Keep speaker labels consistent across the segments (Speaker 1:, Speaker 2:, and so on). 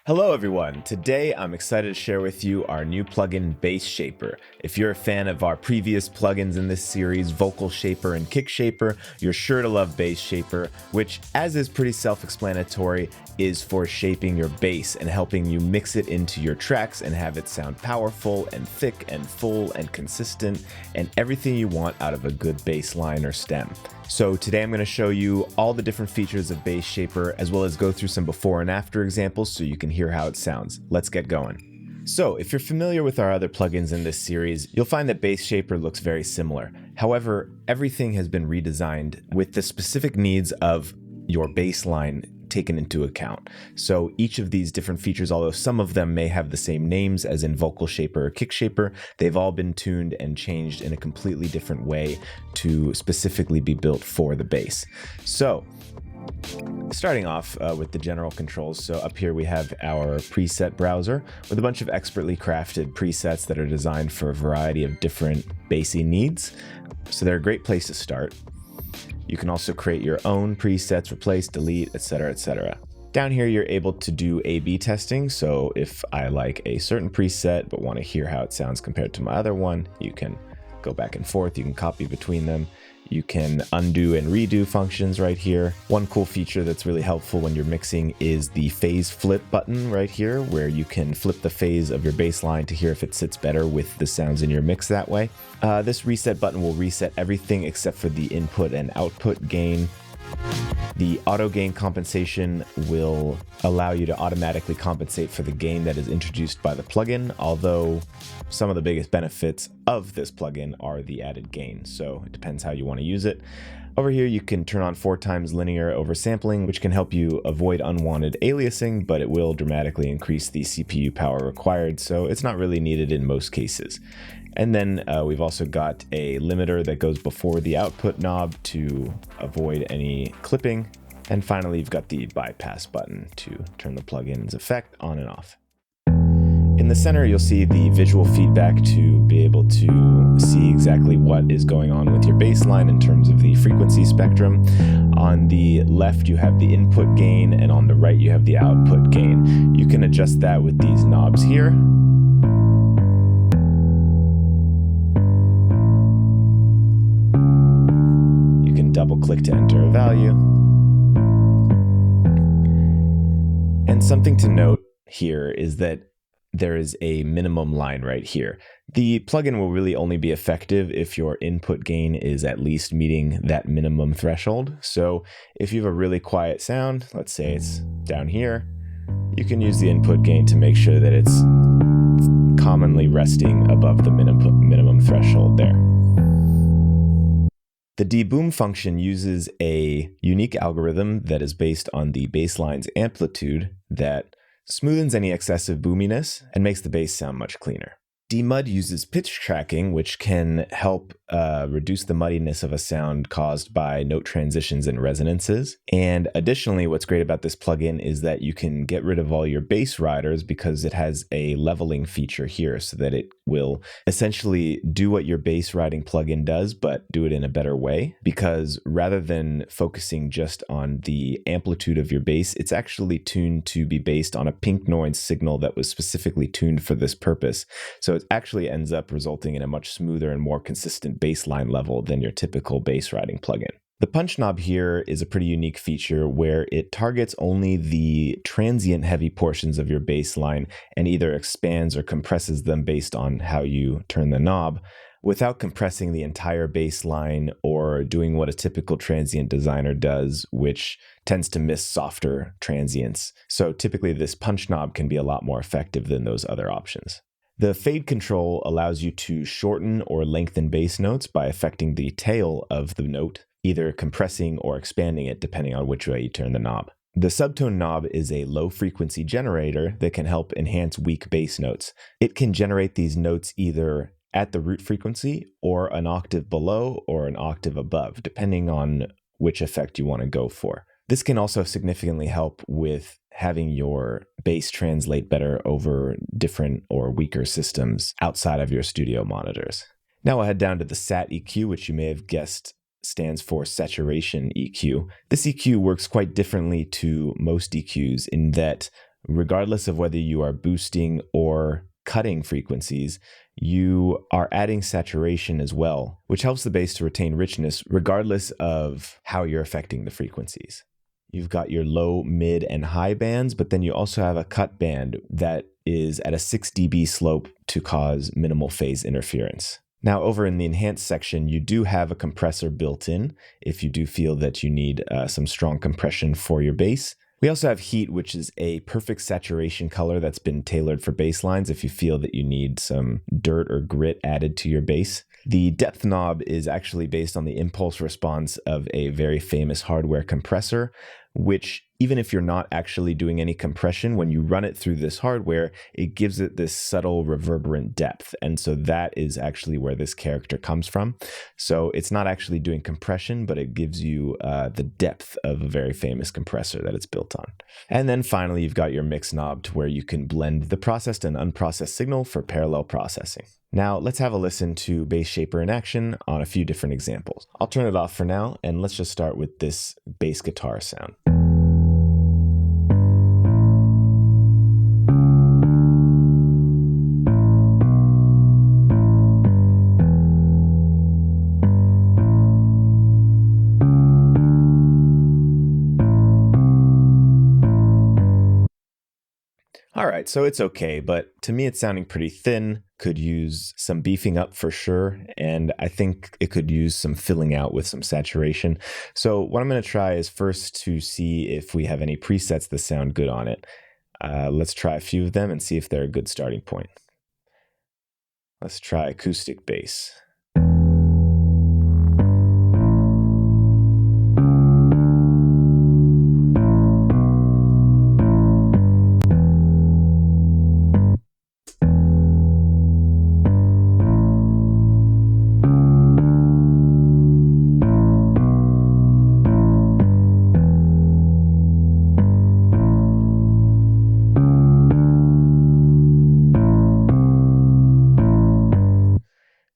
Speaker 1: Hello everyone, today I'm excited to share with you our new plugin BassShaper. If you're a fan of our previous plugins in this series, Vocal Shaper and Kick Shaper, you're sure to love BassShaper, which, as is pretty self-explanatory, is for shaping your bass and helping you mix it into your tracks and have it sound powerful and thick and full and consistent and everything you want out of a good bass line or stem. So today I'm going to show you all the different features of BassShaper as well as go through some before and after examples so you can hear how it sounds. Let's get going. So if you're familiar with our other plugins in this series, you'll find that BassShaper looks very similar. However, everything has been redesigned with the specific needs of your bass line taken into account. So each of these different features, although some of them may have the same names as in Vocal Shaper or Kick Shaper, they've all been tuned and changed in a completely different way to specifically be built for the bass. So starting off with the general controls. So up here we have our preset browser with a bunch of expertly crafted presets that are designed for a variety of different bassy needs. So they're a great place to start. You can also create your own presets, replace, delete, etc., etc. Down here, you're able to do A/B testing. So if I like a certain preset but want to hear how it sounds compared to my other one, you can go back and forth. You can copy between them. You can undo and redo functions right here. One cool feature that's really helpful when you're mixing is the phase flip button right here, where you can flip the phase of your bass line to hear if it sits better with the sounds in your mix that way. This reset button will reset everything except for the input and output gain. The auto gain compensation will allow you to automatically compensate for the gain that is introduced by the plugin, although some of the biggest benefits of this plugin are the added gain, so it depends how you want to use it. Over here you can turn on 4x linear oversampling, which can help you avoid unwanted aliasing, but it will dramatically increase the CPU power required, so it's not really needed in most cases. And then we've also got a limiter that goes before the output knob to avoid any clipping. And finally, you've got the bypass button to turn the plugin's effect on and off. In the center, you'll see the visual feedback to be able to see exactly what is going on with your bass line in terms of the frequency spectrum. On the left, you have the input gain, and on the right, you have the output gain. You can adjust that with these knobs here. Double click to enter a value. And something to note here is that there is a minimum line right here. The plugin will really only be effective if your input gain is at least meeting that minimum threshold. So if you have a really quiet sound, let's say it's down here, you can use the input gain to make sure that it's commonly resting above the minimum threshold there. The deboom function uses a unique algorithm that is based on the bass line's amplitude that smoothens any excessive boominess and makes the bass sound much cleaner. Demud uses pitch tracking, which can help reduce the muddiness of a sound caused by note transitions and resonances. And additionally, what's great about this plugin is that you can get rid of all your bass riders because it has a leveling feature here so that it will essentially do what your bass riding plugin does, but do it in a better way. Because rather than focusing just on the amplitude of your bass, it's actually tuned to be based on a pink noise signal that was specifically tuned for this purpose. So it actually ends up resulting in a much smoother and more consistent bass line level than your typical bass riding plugin. The punch knob here is a pretty unique feature where it targets only the transient heavy portions of your bass line and either expands or compresses them based on how you turn the knob without compressing the entire bass line or doing what a typical transient designer does, which tends to miss softer transients. So typically this punch knob can be a lot more effective than those other options. The fade control allows you to shorten or lengthen bass notes by affecting the tail of the note, either compressing or expanding it depending on which way you turn the knob. The subtone knob is a low-frequency generator that can help enhance weak bass notes. It can generate these notes either at the root frequency or an octave below or an octave above, depending on which effect you want to go for. This can also significantly help with having your bass translate better over different or weaker systems outside of your studio monitors. Now we'll head down to the SAT EQ, which you may have guessed stands for saturation EQ. This EQ works quite differently to most EQs in that regardless of whether you are boosting or cutting frequencies, you are adding saturation as well, which helps the bass to retain richness regardless of how you're affecting the frequencies. You've got your low, mid, and high bands, but then you also have a cut band that is at a 6 dB slope to cause minimal phase interference. Now, over in the enhanced section, you do have a compressor built in if you do feel that you need some strong compression for your bass. We also have heat, which is a perfect saturation color that's been tailored for bass lines if you feel that you need some dirt or grit added to your bass. The depth knob is actually based on the impulse response of a very famous hardware compressor, which even if you're not actually doing any compression, when you run it through this hardware, it gives it this subtle reverberant depth. And so that is actually where this character comes from. So it's not actually doing compression, but it gives you the depth of a very famous compressor that it's built on. And then finally, you've got your mix knob to where you can blend the processed and unprocessed signal for parallel processing. Now let's have a listen to BassShaper in action on a few different examples. I'll turn it off for now, and let's just start with this bass guitar sound. All right, so it's okay, but to me it's sounding pretty thin, could use some beefing up for sure, and I think it could use some filling out with some saturation. So what I'm going to try is first to see if we have any presets that sound good on it. Let's try a few of them and see if they're a good starting point. Let's try acoustic bass.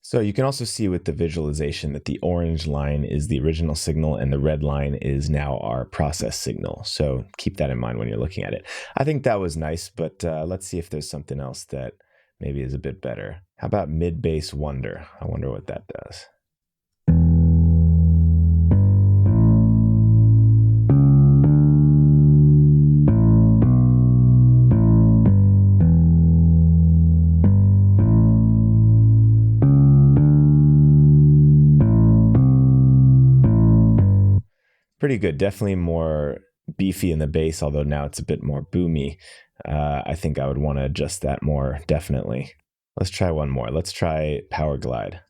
Speaker 1: So you can also see with the visualization that the orange line is the original signal and the red line is now our process signal. So keep that in mind when you're looking at it. I think that was nice, but let's see if there's something else that maybe is a bit better. How about mid-bass wonder? I wonder what that does. Pretty good, definitely more beefy in the bass, although now it's a bit more boomy. I think I would want to adjust that more, definitely. Let's try one more. Let's try Power Glide.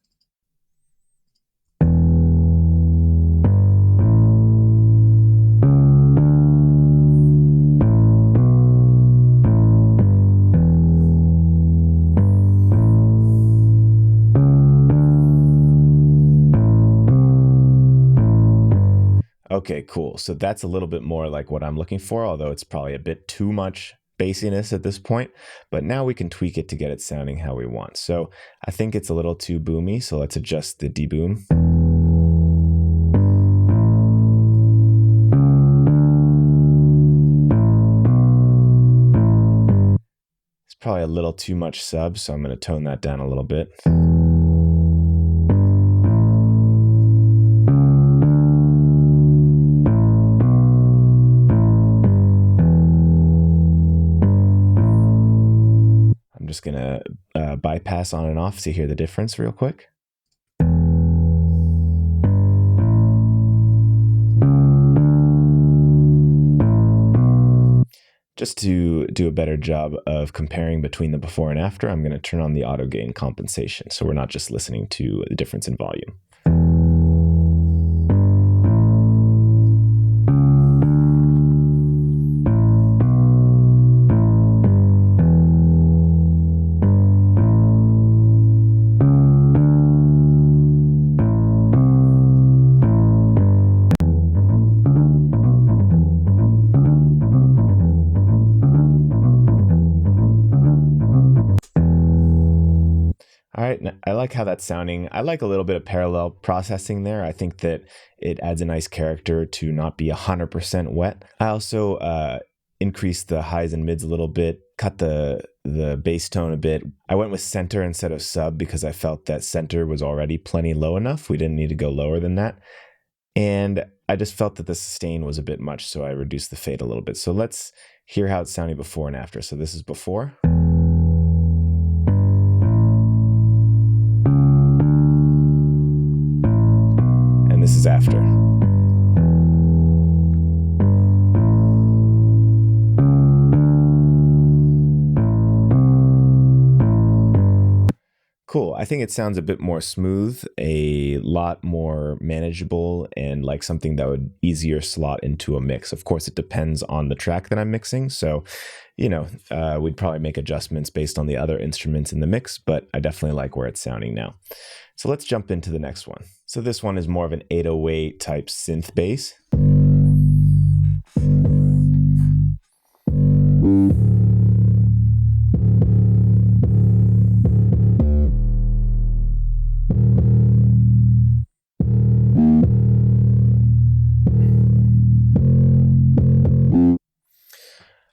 Speaker 1: Okay, cool. So that's a little bit more like what I'm looking for, although it's probably a bit too much bassiness at this point. But now we can tweak it to get it sounding how we want. So I think it's a little too boomy, so let's adjust the deboom. It's probably a little too much sub, so I'm going to tone that down a little bit. Just gonna bypass on and off to hear the difference real quick. Just to do a better job of comparing between the before and after, I'm going to turn on the auto gain compensation, so we're not just listening to the difference in volume. All right, I like how that's sounding. I like a little bit of parallel processing there. I think that it adds a nice character to not be 100% wet. I also increase the highs and mids a little bit, cut the bass tone a bit. I went with center instead of sub because I felt that center was already plenty low enough. We didn't need to go lower than that. And I just felt that the sustain was a bit much, so I reduced the fade a little bit. So let's hear how it's sounding before and after. So this is before. And this is after. Cool. I think it sounds a bit more smooth, a lot more manageable, and like something that would easier slot into a mix. Of course, it depends on the track that I'm mixing. So, we'd probably make adjustments based on the other instruments in the mix, but I definitely like where it's sounding now. So let's jump into the next one. So this one is more of an 808 type synth bass.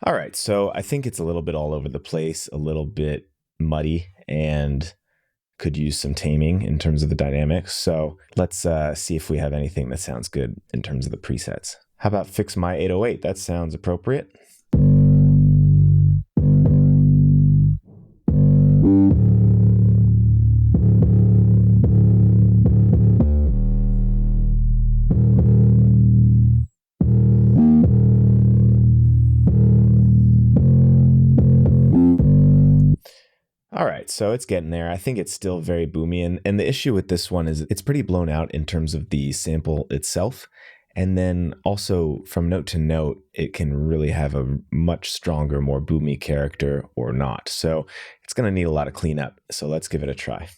Speaker 1: All right, so I think it's a little bit all over the place, a little bit muddy, and could use some taming in terms of the dynamics. So let's see if we have anything that sounds good in terms of the presets. How about Fix My 808? That sounds appropriate. All right, so it's getting there. I think it's still very boomy. And the issue with this one is it's pretty blown out in terms of the sample itself. And then also from note to note, it can really have a much stronger, more boomy character or not. So it's going to need a lot of cleanup. So let's give it a try.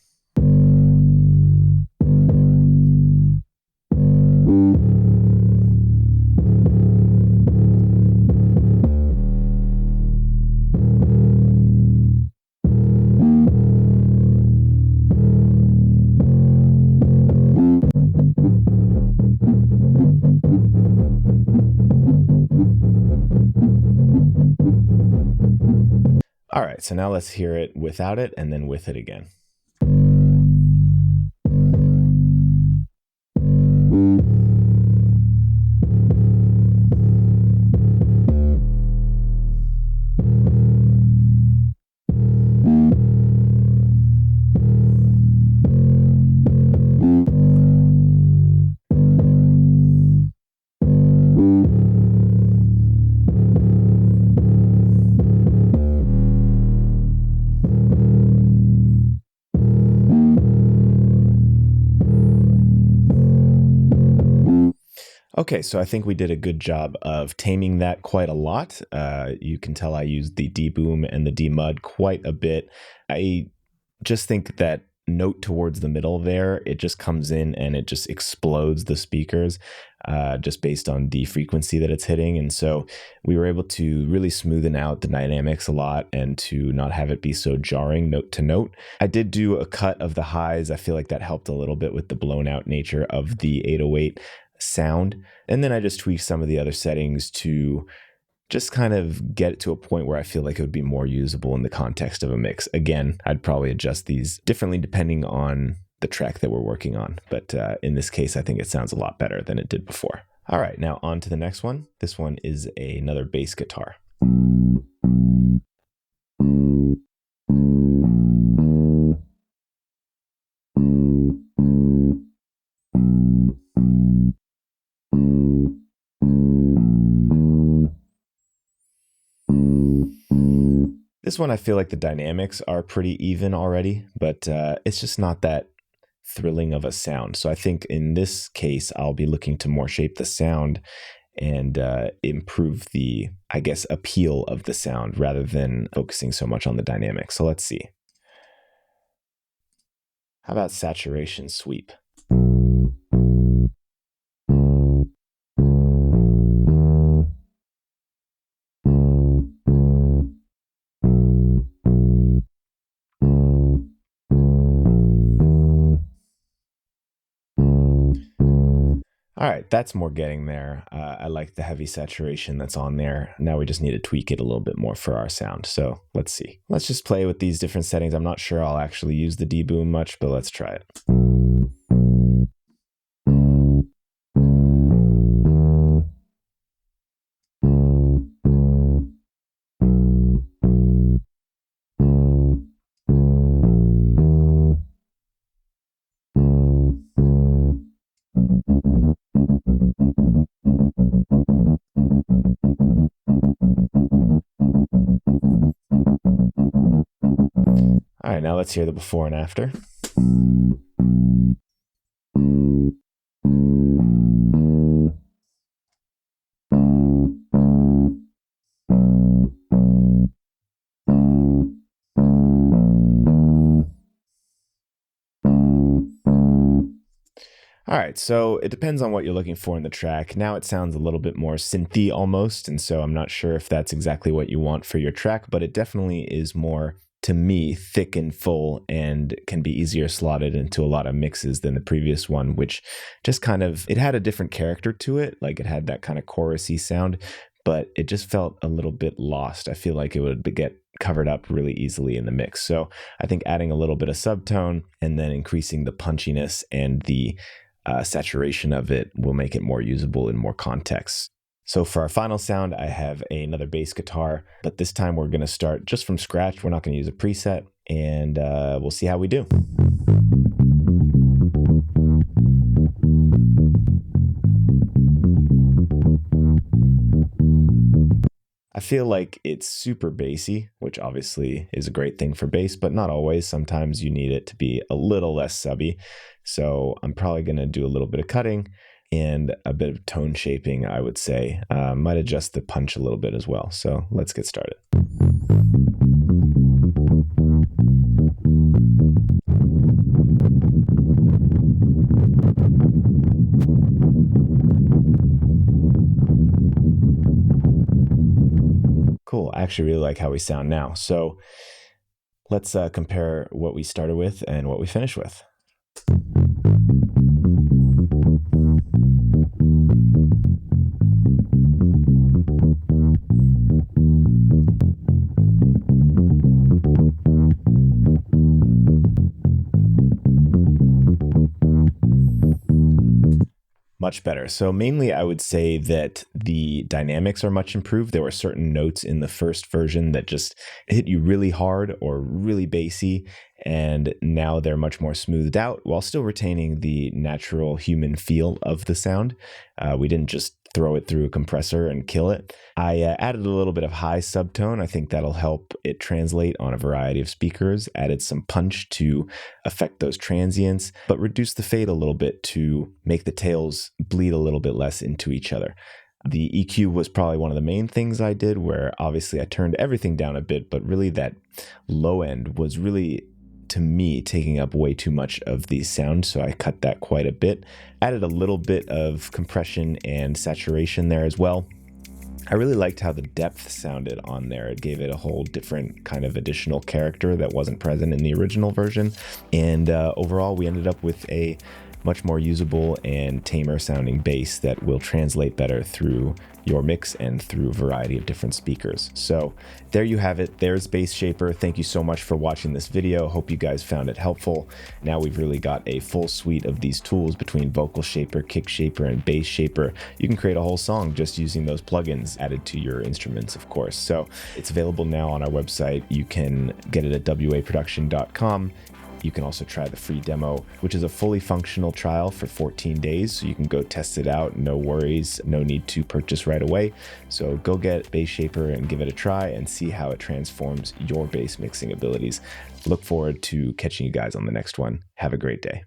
Speaker 1: All right, so now let's hear it without it and then with it again. Okay, so I think we did a good job of taming that quite a lot. You can tell I used the deboom and the demud quite a bit. I just think that note towards the middle there, it just comes in and it just explodes the speakers just based on the frequency that it's hitting. And so we were able to really smoothen out the dynamics a lot and to not have it be so jarring note to note. I did do a cut of the highs. I feel like that helped a little bit with the blown out nature of the 808 sound. And then I just tweaked some of the other settings to just kind of get it to a point where I feel like it would be more usable in the context of a mix. Again, I'd probably adjust these differently depending on the track that we're working on. But in this case, I think it sounds a lot better than it did before. All right, now on to the next one. This one is another bass guitar. This one, I feel like the dynamics are pretty even already, but it's just not that thrilling of a sound. So I think in this case, I'll be looking to more shape the sound and improve the, I guess, appeal of the sound rather than focusing so much on the dynamics. So let's see. How about saturation sweep? All right, that's more getting there. I like the heavy saturation that's on there. Now we just need to tweak it a little bit more for our sound. So let's see. Let's just play with these different settings. I'm not sure I'll actually use the deboom much, but let's try it. All right, now let's hear the before and after. All right, so it depends on what you're looking for in the track. Now it sounds a little bit more synthy almost, and so I'm not sure if that's exactly what you want for your track, but it definitely is more, to me, thick and full and can be easier slotted into a lot of mixes than the previous one, which just kind of, it had a different character to it, like it had that kind of chorusy sound, but it just felt a little bit lost. I feel like it would get covered up really easily in the mix. So I think adding a little bit of subtone and then increasing the punchiness and the saturation of it will make it more usable in more contexts. So for our final sound, I have another bass guitar, but this time we're going to start just from scratch. We're not going to use a preset, and we'll see how we do. I feel like it's super bassy, which obviously is a great thing for bass, but not always. Sometimes you need it to be a little less subby. So I'm probably going to do a little bit of cutting and a bit of tone shaping, I would say. Might adjust the punch a little bit as well. So let's get started. Cool. I actually really like how we sound now. So let's compare what we started with and what we finished with. Much better. So mainly I would say that the dynamics are much improved. There were certain notes in the first version that just hit you really hard or really bassy, and now they're much more smoothed out while still retaining the natural human feel of the sound. We didn't just throw it through a compressor and kill it. I added a little bit of high subtone. I think that'll help it translate on a variety of speakers. Added some punch to affect those transients, but reduced the fade a little bit to make the tails bleed a little bit less into each other. The EQ was probably one of the main things I did, where obviously I turned everything down a bit, but really that low end was really, to me, taking up way too much of the sound, so I cut that quite a bit. Added a little bit of compression and saturation there as well. I really liked how the depth sounded on there. It gave it a whole different kind of additional character that wasn't present in the original version. And overall, we ended up with a much more usable and tamer sounding bass that will translate better through your mix and through a variety of different speakers. So there you have it. There's BassShaper. Thank you so much for watching this video. Hope you guys found it helpful. Now we've really got a full suite of these tools between Vocal Shaper, Kick Shaper, and BassShaper. You can create a whole song just using those plugins added to your instruments, of course. So it's available now on our website. You can get it at waproduction.com. You can also try the free demo, which is a fully functional trial for 14 days. So you can go test it out. No worries. No need to purchase right away. So go get BassShaper and give it a try and see how it transforms your bass mixing abilities. Look forward to catching you guys on the next one. Have a great day.